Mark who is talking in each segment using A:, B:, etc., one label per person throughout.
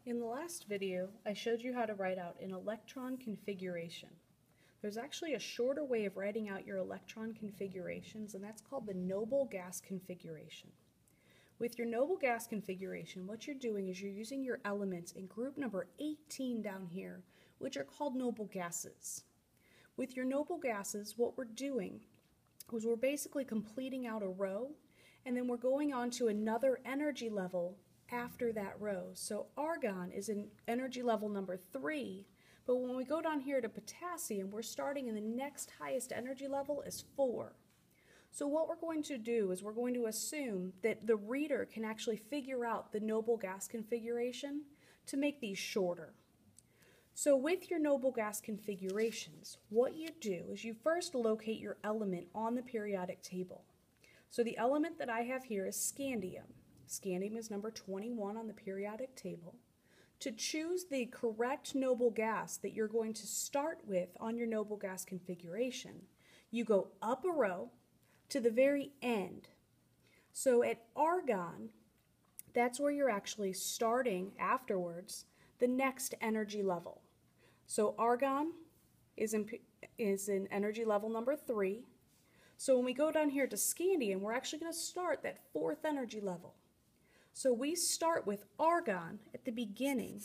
A: In the last video, I showed you how to write out an electron configuration. There's actually a shorter way of writing out your electron configurations, and that's called the noble gas configuration. With your noble gas configuration, what you're doing is you're using your elements in group number 18 down here, which are called noble gases. With your noble gases, what we're doing is we're basically completing out a row, and then we're going on to another energy level after that row. So argon is in energy level number 3, but when we go down here to potassium, we're starting in the next highest energy level is 4. So what we're going to do is we're going to assume that the reader can actually figure out the noble gas configuration to make these shorter. So with your noble gas configurations, what you do is you first locate your element on the periodic table. So the element that I have here is scandium. Scandium is number 21 on the periodic table. To choose the correct noble gas that you're going to start with on your noble gas configuration, you go up a row to the very end. So at argon, that's where you're actually starting afterwards the next energy level. So argon is in energy level number 3. So when we go down here to scandium, we're actually going to start that 4th energy level. So we start with argon at the beginning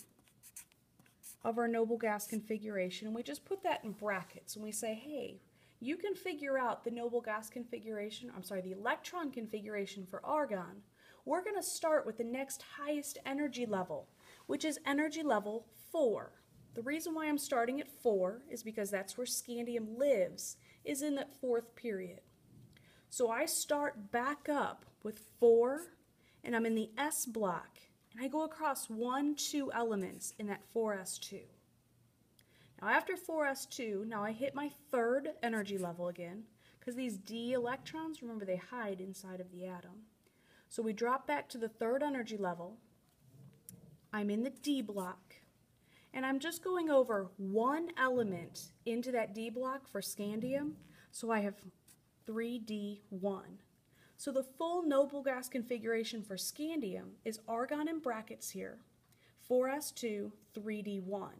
A: of our noble gas configuration, and we just put that in brackets, and we say, hey, you can figure out the noble gas configuration, the electron configuration for argon. We're going to start with the next highest energy level, which is energy level 4. The reason why I'm starting at 4 is because that's where scandium lives, is in that 4th period. So I start back up with 4, and I'm in the S block, and I go across 1, 2 elements in that 4s2. Now after 4s2, now I hit my 3rd energy level again, because these d electrons, remember, they hide inside of the atom. So we drop back to the 3rd energy level. I'm in the D block, and I'm just going over 1 element into that D block for scandium, so I have 3d1. So the full noble gas configuration for scandium is argon in brackets here, 4s2, 3d1.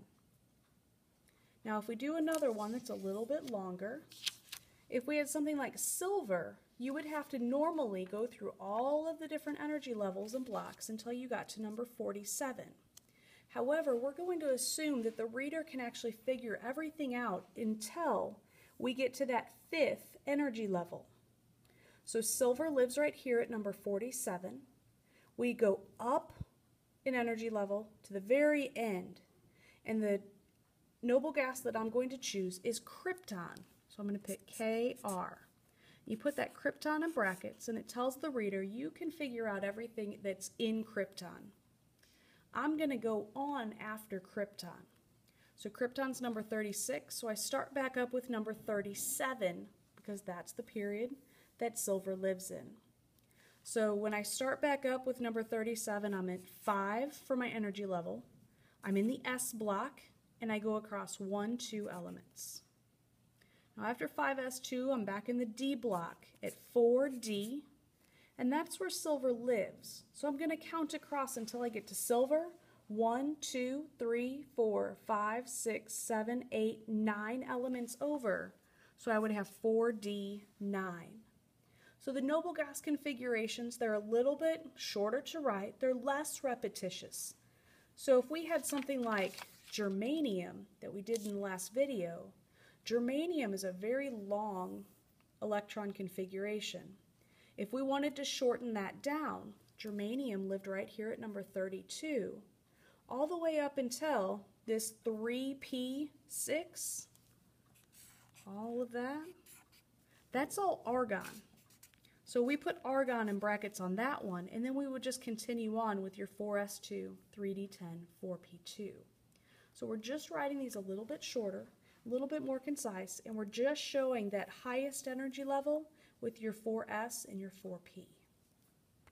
A: Now if we do another one that's a little bit longer, if we had something like silver, you would have to normally go through all of the different energy levels and blocks until you got to number 47. However, we're going to assume that the reader can actually figure everything out until we get to that 5th energy level. So silver lives right here at number 47. We go up in energy level to the very end, and the noble gas that I'm going to choose is krypton. So I'm going to pick Kr. You put that krypton in brackets, and it tells the reader you can figure out everything that's in krypton. I'm going to go on after krypton. So krypton's number 36, so I start back up with number 37 because that's the period that silver lives in. So when I start back up with number 37, I'm at 5 for my energy level. I'm in the S block, and I go across 1, 2 elements. Now after 5s2, I'm back in the D block at 4d, and that's where silver lives. So I'm going to count across until I get to silver. 1, 2, 3, 4, 5, 6, 7, 8, 9 elements over. So I would have 4d9. So the noble gas configurations, they're a little bit shorter to write. They're less repetitious. So if we had something like germanium that we did in the last video, germanium is a very long electron configuration. If we wanted to shorten that down, germanium lived right here at number 32, all the way up until this 3p6, all of that, that's all argon. So we put argon in brackets on that one, and then we would just continue on with your 4s2, 3d10, 4p2. So we're just writing these a little bit shorter, a little bit more concise, and we're just showing that highest energy level with your 4s and your 4p.